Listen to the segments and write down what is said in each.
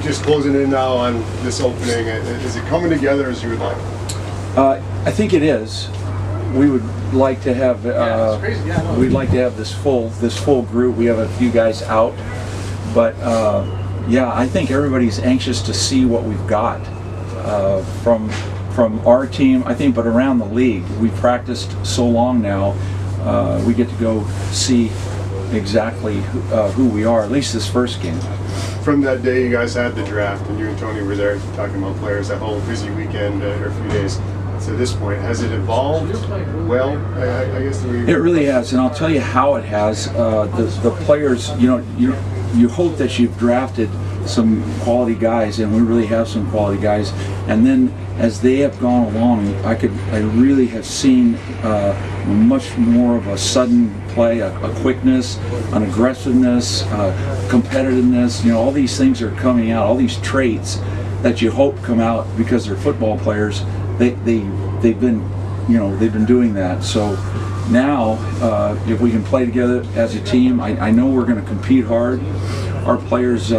just closing in now on this opening, is it coming together as you would like? I think it is. We would like to have we'd like to have this full group. We have a few guys out, but yeah, I think everybody's anxious to see what we've got from our team. I think, but around the league, we practiced so long now. We get to go see exactly who we are. At least this first game. From that day you guys had the draft, and you and Tony were there talking about players that whole busy weekend or a few days. To this point, has it evolved? Well, I guess it really has, and I'll tell you how it has. The players, you hope that you've drafted some quality guys, and we really have some quality guys. And then as they have gone along, I really have seen much more of a sudden play, a quickness, an aggressiveness, competitiveness. All these things are coming out. All these traits that you hope come out because they're football players. They've been doing that. So now, if we can play together as a team, I know we're going to compete hard. Our players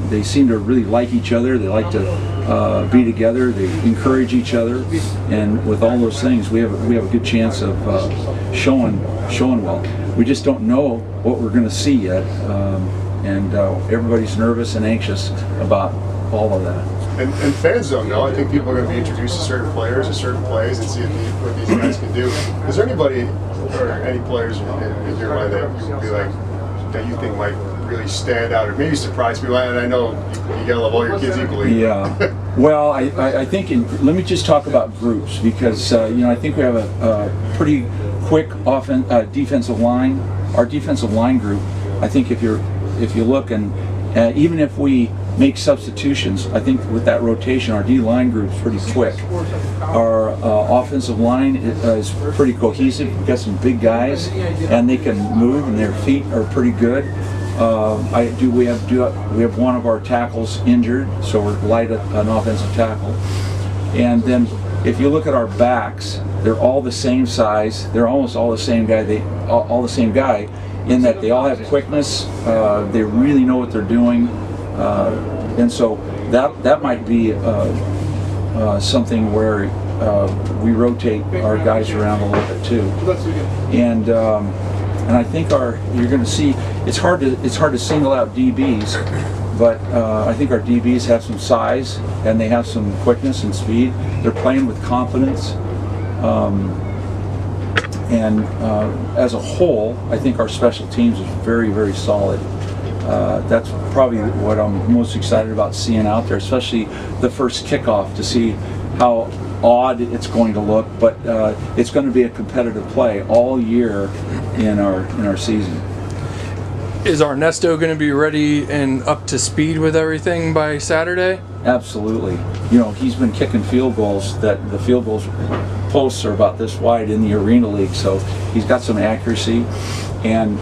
they seem to really like each other. They like to be together. They encourage each other, and with all those things, we have a good chance of showing well. We just don't know what we're going to see yet, and everybody's nervous and anxious about all of that. And fans don't know. I think people are going to be introduced to certain players or certain plays and see what these guys can do. Is there anybody or any players in your mind that you would be like, that you think might really stand out or maybe surprise people? And I know you gotta love all your kids equally. Yeah. Well, I think let me just talk about groups, because I think we have a pretty quick defensive line. Our defensive line group, I think if you look, and even if we make substitutions, I think with that rotation, our D-line group is pretty quick. Our offensive line is pretty cohesive. We've got some big guys, and they can move, and their feet are pretty good. We have one of our tackles injured, so we're light at an offensive tackle. And then if you look at our backs, they're all the same size. They're almost all the same guy. All the same guy, in that they all have quickness. They really know what they're doing. And so that might be something where we rotate our guys around a little bit too. And I think you're going to see it's hard to single out DBs, but I think our DBs have some size and they have some quickness and speed. They're playing with confidence. And as a whole, I think our special teams is very, very solid. That's probably what I'm most excited about seeing out there, especially the first kickoff, to see how odd it's going to look. But it's going to be a competitive play all year in our season. Is Ernesto going to be ready and up to speed with everything by Saturday? Absolutely. He's been kicking field goals that the field goals posts are about this wide in the Arena League, so he's got some accuracy. And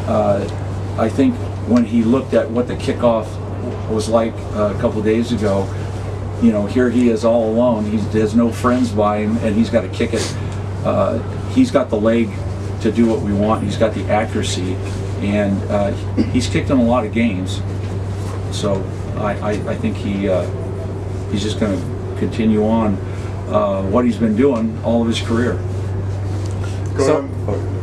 I think when he looked at what the kickoff was like a couple of days ago, here he is all alone. He has no friends by him, and he's got to kick it. He's got the leg to do what we want. He's got the accuracy, and he's kicked in a lot of games. So I think he's just going to continue on what he's been doing all of his career. So,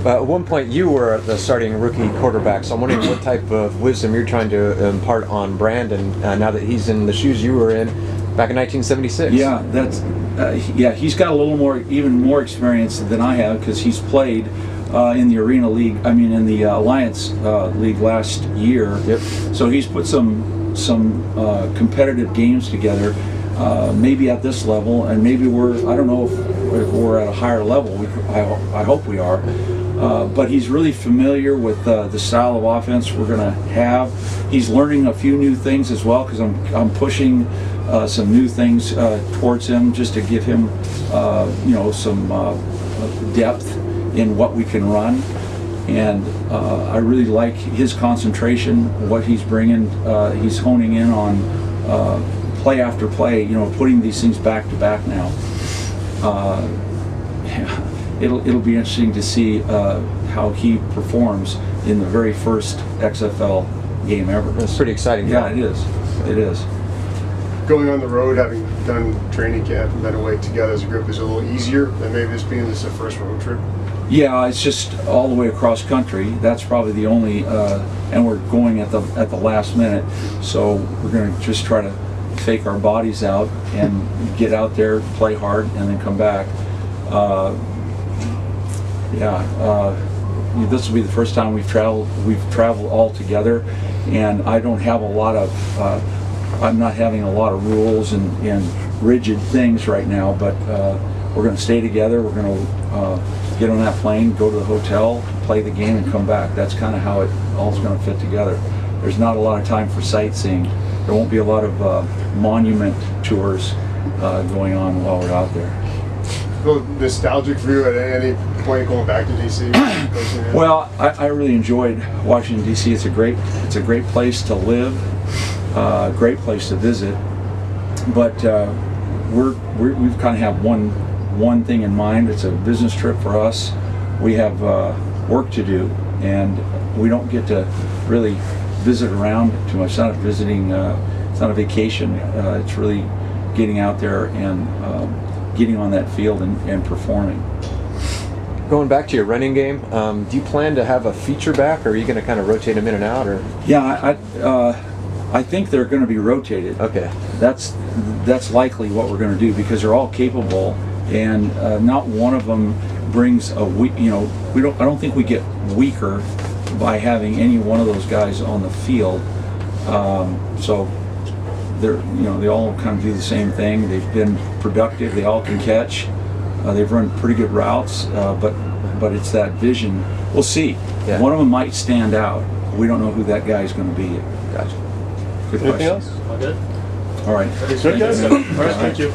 at one point you were the starting rookie quarterback, so I'm wondering what type of wisdom you're trying to impart on Brandon now that he's in the shoes you were in back in 1976. Yeah, he's got a little even more experience than I have, because he's played in the Arena League. in the Alliance League last year. Yep. So he's put some competitive games together. Maybe at this level, and maybe I don't know if we're at a higher level. I hope we are. But he's really familiar with the style of offense we're going to have. He's learning a few new things as well, because I'm pushing some new things towards him, just to give him some depth in what we can run. And I really like his concentration, what he's bringing. He's honing in on play after play, putting these things back to back now. It'll be interesting to see how he performs in the very first XFL game ever. It's pretty exciting. Yeah, it is. It is. Going on the road, having done training camp and been away together as a group, is a little easier than maybe this being a first road trip. Yeah, it's just all the way across country. That's probably the only, and we're going at the last minute. So we're going to just try to fake our bodies out and get out there, play hard, and then come back. This will be the first time we've traveled all together, and I don't have a lot of. I'm not having a lot of rules and rigid things right now, but we're going to stay together. We're going to get on that plane, go to the hotel, play the game, and come back. That's kind of how it all's going to fit together. There's not a lot of time for sightseeing. There won't be a lot of monument tours going on while we're out there. A little nostalgic for you at any point going back to DC? Well, I really enjoyed Washington D.C. It's a great place to live, great place to visit. But we've kind of have one thing in mind. It's a business trip for us. We have work to do, and we don't get to really visit around too much. It's not visiting. It's not a vacation. It's really getting out there and getting on that field and performing. Going back to your running game, do you plan to have a feature back, or are you going to kind of rotate them in and out? Or Yeah, I think they're going to be rotated. Okay. That's likely what we're going to do, because they're all capable, and not one of them brings a weak. I don't think we get weaker by having any one of those guys on the field. So they all kind of do the same thing. They've been productive. They all can catch. They've run pretty good routes, but it's that vision. We'll see. Yeah. One of them might stand out. We don't know who that guy is going to be. Gotcha. Good Anything question. else? All good. All right. Good, guys. All right, thank you.